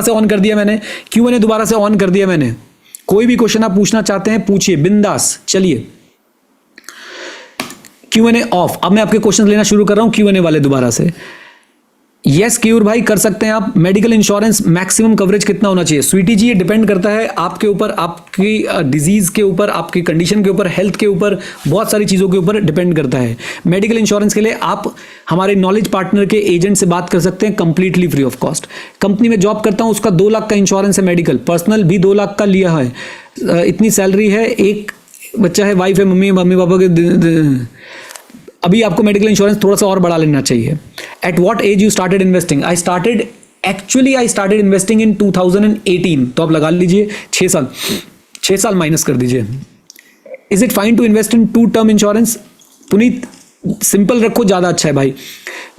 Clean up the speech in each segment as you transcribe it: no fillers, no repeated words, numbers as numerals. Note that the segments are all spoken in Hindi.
से ऑन कर दिया मैंने, Q&A दोबारा से ऑन कर दिया मैंने। कोई भी क्वेश्चन आप पूछना चाहते हैं पूछिए बिंदास। चलिए Q&A ऑफ। अब मैं आपके क्वेश्चन लेना शुरू कर रहा हूं Q&A वाले दोबारा से। यस क्यूर भाई कर सकते हैं आप। मेडिकल इंश्योरेंस मैक्सिमम कवरेज कितना होना चाहिए? स्वीटी जी ये डिपेंड करता है आपके ऊपर, आपकी डिजीज के ऊपर, आपकी कंडीशन के ऊपर, हेल्थ के ऊपर, बहुत सारी चीज़ों के ऊपर डिपेंड करता है। मेडिकल इंश्योरेंस के लिए आप हमारे नॉलेज पार्टनर के एजेंट से बात कर सकते हैं completely free of cost. Company में जॉब करता हूं, उसका 2 लाख का इंश्योरेंस है मेडिकल, पर्सनल भी 2 लाख का लिया है। इतनी सैलरी है, एक बच्चा है, वाइफ है, मम्मी पापा के। अभी आपको मेडिकल इंश्योरेंस थोड़ा सा और बढ़ा लेना चाहिए। At what age you started investing? I started investing in 2018। तो आप लगा लीजिए 6 साल माइनस कर दीजिए। Is it fine to invest in 2 term insurance? Puneet simple रखो, ज्यादा अच्छा है भाई।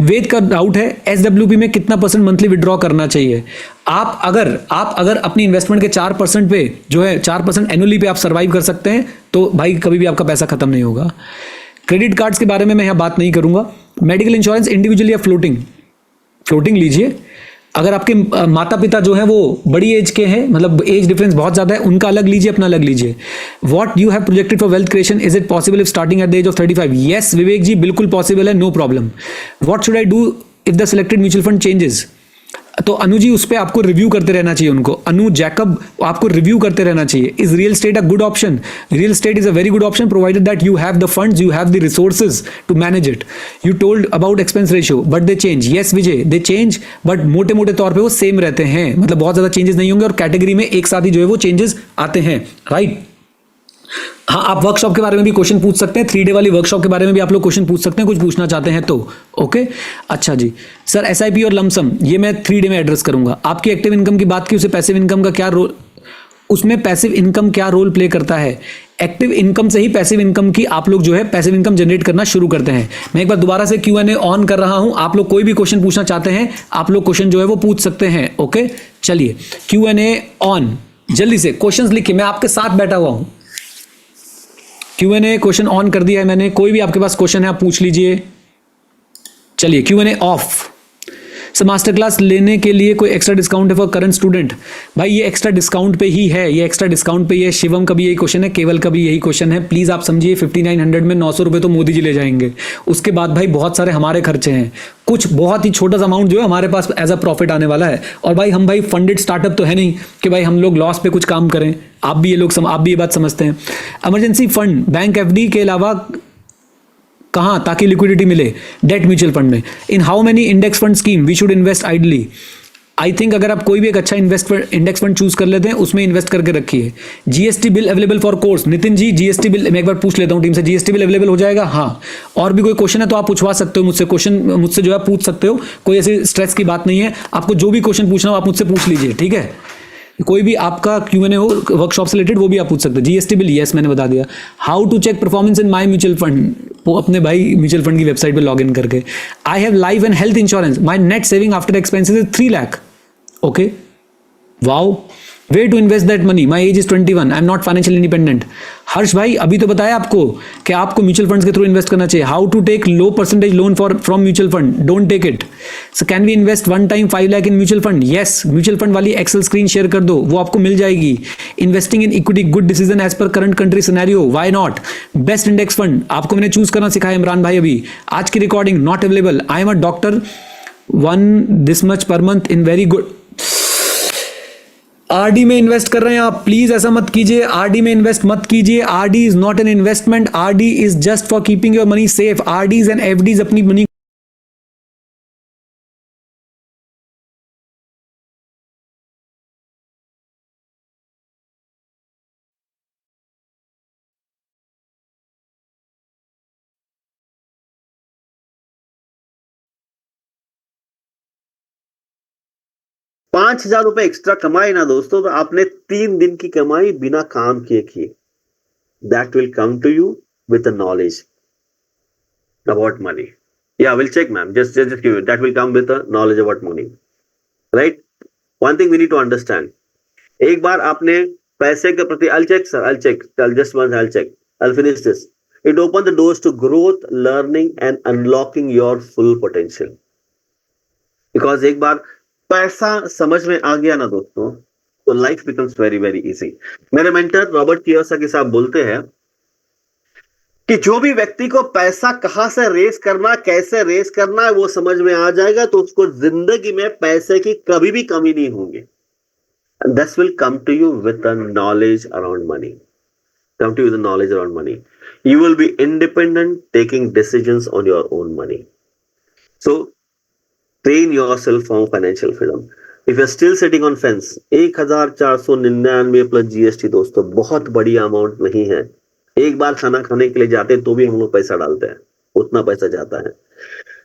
वेद का डाउट है SWP में कितना % मंथली विड्रॉ करना चाहिए? आप अगर अपनी इन्वेस्टमेंट के 4% पे जो है 4% एनुअली पे आप सर्वाइव कर सकते हैं तो भाई कभी भी आपका पैसा खत्म नहीं होगा। क्रेडिट कार्ड्स के बारे में मैं यहाँ बात नहीं करूंगा। मेडिकल इंश्योरेंस इंडिविजुअली या फ्लोटिंग लीजिए। अगर आपके माता पिता जो है वो बड़ी एज के हैं, मतलब एज डिफरेंस बहुत ज्यादा है, उनका अलग लीजिए, अपना अलग लीजिए। What you have projected for wealth creation, is it possible if starting at the age of 35? Yes Vivek ji बिल्कुल पॉसिबल है, no problem. What should I do if the selected mutual fund changes? तो अनु जी उस पर आपको रिव्यू करते रहना चाहिए। उनको अनु जैकब आपको रिव्यू करते रहना चाहिए। Is real estate a good option? Real estate is a very good option provided that you have the funds, you have the resources to manage it. You told about expense ratio but they change. Yes Vijay they change, but मोटे मोटे तौर पे वो सेम रहते हैं, मतलब बहुत ज्यादा चेंजेस नहीं होंगे और कैटेगरी में एक साथ ही जो है वो चेंजेस आते हैं, राइट। हाँ, आप वर्कशॉप के बारे में भी क्वेश्चन पूछ सकते हैं। 3 डे वाली वर्कशॉप के बारे में भी आप लोग क्वेश्चन पूछ सकते हैं, कुछ पूछना चाहते हैं तो। ओके अच्छा जी सर, SIP और लमसम ये मैं 3 डे में एड्रेस करूंगा। आपकी एक्टिव इनकम की बात की, उसे पैसिव इनकम का क्या रोल, उसमें पैसिव इनकम क्या रोल प्ले करता है? एक्टिव इनकम से ही पैसिव इनकम की आप लोग जो है पैसिव इनकम जनरेट करना शुरू करते हैं। मैं एक बार दोबारा से Q&A ऑन कर रहा हूं, आप लोग कोई भी क्वेश्चन पूछना चाहते हैं आप लोग क्वेश्चन जो है वो पूछ सकते हैं। ओके चलिए Q&A ऑन, जल्दी से क्वेश्चन लिखिए, मैं आपके साथ बैठा हुआ हूं। Q&A क्वेश्चन ऑन कर दिया है मैंने, कोई भी आपके पास क्वेश्चन है आप पूछ लीजिए। चलिए Q&A of. Sir master class लेने के लिए कोई एक्स्ट्रा डिस्काउंट है फॉर करंट स्टूडेंट? भाई ये एक्स्ट्रा डिस्काउंट पे ही है, ये एक्स्ट्रा डिस्काउंट पे ही है। शिवम का भी यही क्वेश्चन है, केवल का भी यही क्वेश्चन है। प्लीज आप समझिए 5900 में 900 रुपए तो मोदी जी ले जाएंगे, उसके बाद भाई बहुत सारे हमारे खर्चे हैं। कुछ बहुत ही छोटा सा अमाउंट जो है हमारे पास एज अ प्रॉफिट आने वाला है। और भाई हम भाई फंडेड स्टार्टअप तो है नहीं कि भाई हम लोग लॉस पे कुछ काम करें। आप भी ये बात समझते हैं। इमरजेंसी फंड बैंक FD के अलावा कहां ताकि लिक्विडिटी मिले? डेट म्यूचुअल फंड में। In how many index fund scheme we should invest ideally? I think अगर आप कोई भी एक अच्छा इंडेक्स फंड चूज कर लेते हैं उसमें इन्वेस्ट करके रखिए। GST bill available for course? Nitin ji GST bill मैं एक बार पूछ लेता हूं टीम से, GST बिल अवेलेबल हो जाएगा? हाँ। और भी कोई क्वेश्चन है तो आप पूछवा सकते हो मुझसे, क्वेश्चन मुझसे जो है पूछ सकते हो, कोई ऐसी स्ट्रेस की बात नहीं है। आपको जो भी क्वेश्चन पूछना हो आप मुझसे पूछ लीजिए, ठीक है। कोई भी आपका Q&A हो वर्कशॉप से रिलेटेड वो भी आप पूछ सकते हो। GST बिल यस मैंने बता दिया। How to check performance in my mutual fund? वो अपने भाई म्यूचुअल फंड की वेबसाइट पे लॉग इन करके। I have life and health insurance, my net saving after expenses is 3 lakh. Okay wow, way to invest that money, my age is 21, I am not financial independent. Harsh भाई अभी तो बताया आपको कि आपको म्यूचुअल फंड्स के थ्रू इन्वेस्ट करना चाहिए। How to take low percentage loan from mutual fund? Don't take it. So can we invest 1 time 5 lakh in mutual fund? Yes, mutual fund वाली एक्सेल स्क्रीन शेयर कर दो, वो आपको मिल जाएगी। Investing in equity good decision as per current country scenario, why not? Best index fund आपको मैंने चूज करना सिखाया इमरान भाई अभी। आज की recording not available. I am a doctor, 1 this much per month in very good. RD में इन्वेस्ट कर रहे हैं आप, प्लीज ऐसा मत कीजिए। RD में इन्वेस्ट मत कीजिए। RD is not an investment, RD is just for keeping your money safe. RDs and FDs अपनी मनी ₹5000 एक्स्ट्रा कमाए ना दोस्तों तो आपने 3 दिन की कमाई बिना काम किए। That will come to you with the knowledge about money. Yeah, we'll check, ma'am. Just give it. That will come with the knowledge about money, right? One thing we need to understand. एक बार आपने पैसे के प्रति, I'll check, sir. I'll check. Just once, I'll check. I'll finish this. It opens the doors to growth, learning, and unlocking your full potential. Because एक बार पैसा समझ में आ गया ना दोस्तों, तो life becomes very very easy. मेरे मेंटर रॉबर्ट कियोसाकी साहब बोलते हैं कि जो भी व्यक्ति को पैसा कहां से रेस करना, कैसे रेस करना है वो समझ में आ जाएगा, तो उसको जिंदगी में पैसे की कभी भी कमी नहीं होगी। And this will come to you with the knowledge around money. Come to you with the knowledge around money. You will be independent, taking decisions on your own money. So train yourself for financial freedom. If you're still sitting on fence, 1499 plus GST दोस्तों बहुत बड़ी अमाउंट नहीं है। एक बार खाना खाने के लिए जाते हैं तो भी हम लोग पैसा डालते हैं, उतना पैसा जाता है।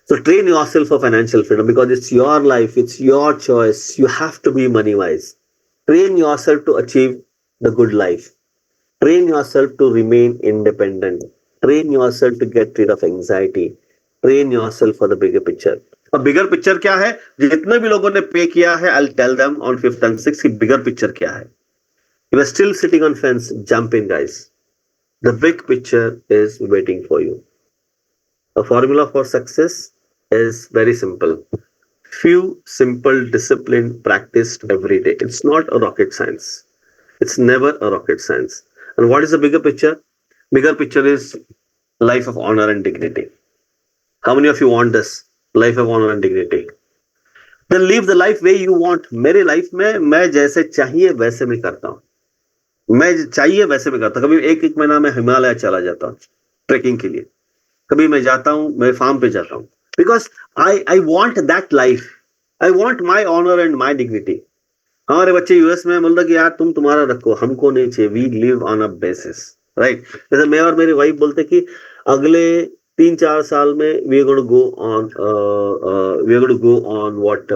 So train yourself for financial freedom because it's your life, it's your choice. You have to be money wise. Train yourself to achieve the good life. Train yourself to remain independent. Train yourself to get rid of anxiety. Train yourself for the bigger picture. अब बिगर पिक्चर क्या है? जितने भी लोगों ने पे किया है, I'll tell them on 5th and 6th कि बिगर पिक्चर क्या है। You are still sitting on fence, jump in guys. The big picture is waiting for you. The formula for success is very simple. Few simple discipline practiced every day. It's not a rocket science. It's never a rocket science. And what is the bigger picture? Bigger picture is life of honor and dignity. How many of you want this? Life of honor and dignity. Then live the life way you want. मेरे लाइफ में मैं जैसे चाहिए वैसे मैं करता हूँ, मैं चाहिए वैसे मैं करता हूँ। कभी एक एक महीना मैं हिमालय चला जाता हूँ ट्रेकिंग के लिए, कभी मैं जाता हूँ, मैं फार्म पे जाता हूँ, because I want that life. I want my honour and my dignity. हमारे बच्चे यूएस में बोल रहे कि यार तुम तुम्हारा रखो, हमको नहीं चाहिए, we live on a basis, right. जैसे मैं और मेरी वाइफ बोलते कि अगले 3-4 साल में we are going to go on what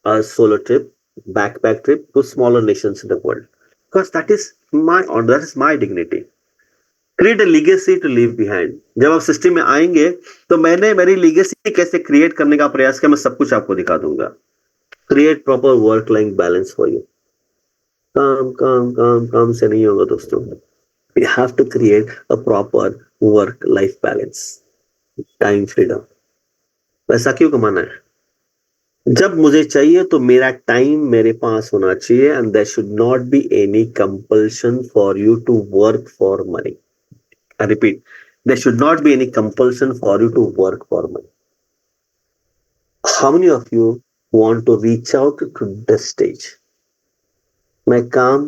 a solo trip, backpack trip to smaller nations in the world, because that is my honour, that is my dignity. Create a legacy to leave behind. जब आप सिस्टम में आएंगे तो मैंने मेरी लीगेसी कैसे क्रिएट करने का प्रयास किया, मैं सब कुछ आपको दिखा दूंगा। Create proper work life balance for you. काम काम काम काम से नहीं होगा दोस्तों। You have to create a proper work life balance. Time freedom. पैसा क्यों कमाना है? जब मुझे चाहिए तो मेरा टाइम मेरे पास होना चाहिए, and there should not be any compulsion for you to work for money. I repeat, there should not be any compulsion for you to work for money. How many of you want to reach out to this stage? मैं काम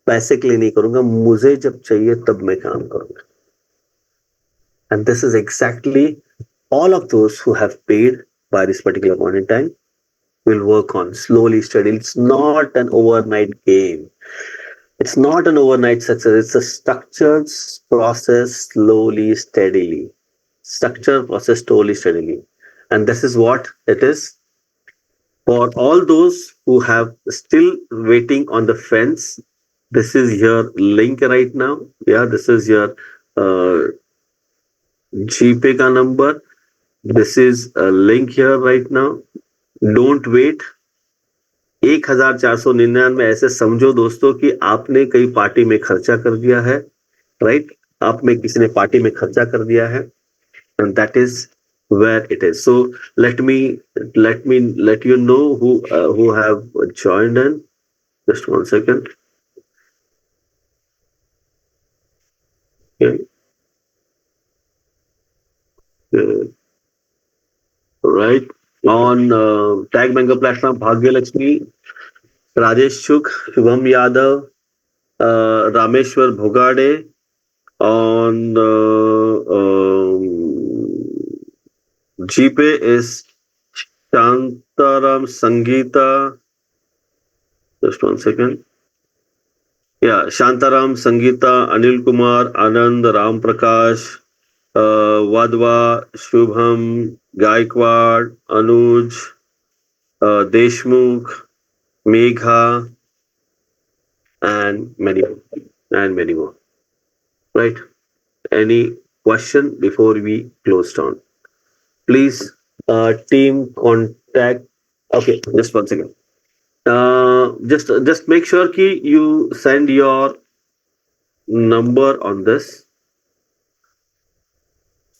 पैसे के लिए नहीं करूंगा, मुझे जब चाहिए तब मैं काम करूंगा। And this is exactly all of those who have paid by this particular point in time will work on slowly, steadily. It's not an overnight game. It's not an overnight success. It's a structured process, slowly, steadily. Structured process, slowly, steadily. And this is what it is. For all those who have still waiting on the fence, this is your link right now. Yeah, this is your GPay ka number. This is a link here right now. Don't wait. 1499 ऐसे समझो दोस्तों कि आपने कई पार्टी में खर्चा कर दिया है, राइट? आप में किसी ने पार्टी में खर्चा कर दिया है, and that is where it is. So let me let you know who have joined in. Just 1 second. Okay. Right. On Tag Mango platform, Bhagya Lakshmi, Rajesh Chuk, Shubham Yadav, Rameshwar Bhogade. On GPay is Shantaram Sangeeta. Just 1 second. Yeah, Shantaram Sangeeta, Anil Kumar, Anand, Ram Prakash, Vadva, Shubham, Gaikwad, Anuj, Deshmukh, Megha, and many more. Right? Any question before we close down? Please, team contact. Okay, just 1 second. Just make sure ki you send your number on this.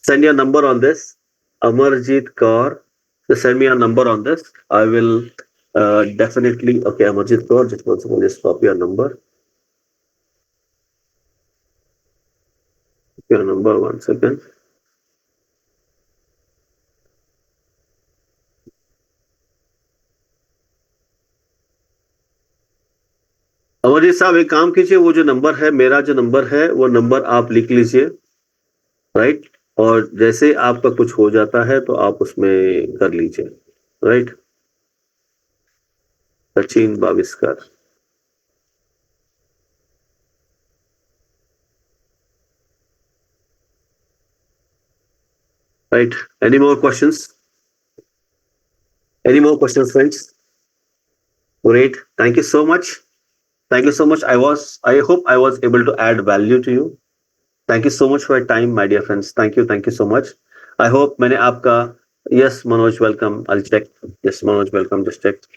Send your number on this. Amarjeet Kaur. Just send me a number on this. I will Definitely. Okay, Amarjit Kaur, just once again, just copy your number. Your number, 1 second. Amarjeet साहब एक काम कीजिए, वो जो नंबर है, मेरा जो नंबर है, वो नंबर आप लिख लीजिए, राइट? और जैसे आपका कुछ हो जाता है तो आप उसमें कर लीजिए, right? Sachin Baviskar. Right. Any more questions? Any more questions, friends? Great. Thank you so much. Thank you so much. I hope I was able to add value to you. Thank you so much for your time, my dear friends. Thank you. Thank you so much. I hope मैंने आपका, yes, Manoj, welcome. I'll check. Yes, Manoj, welcome. Just check.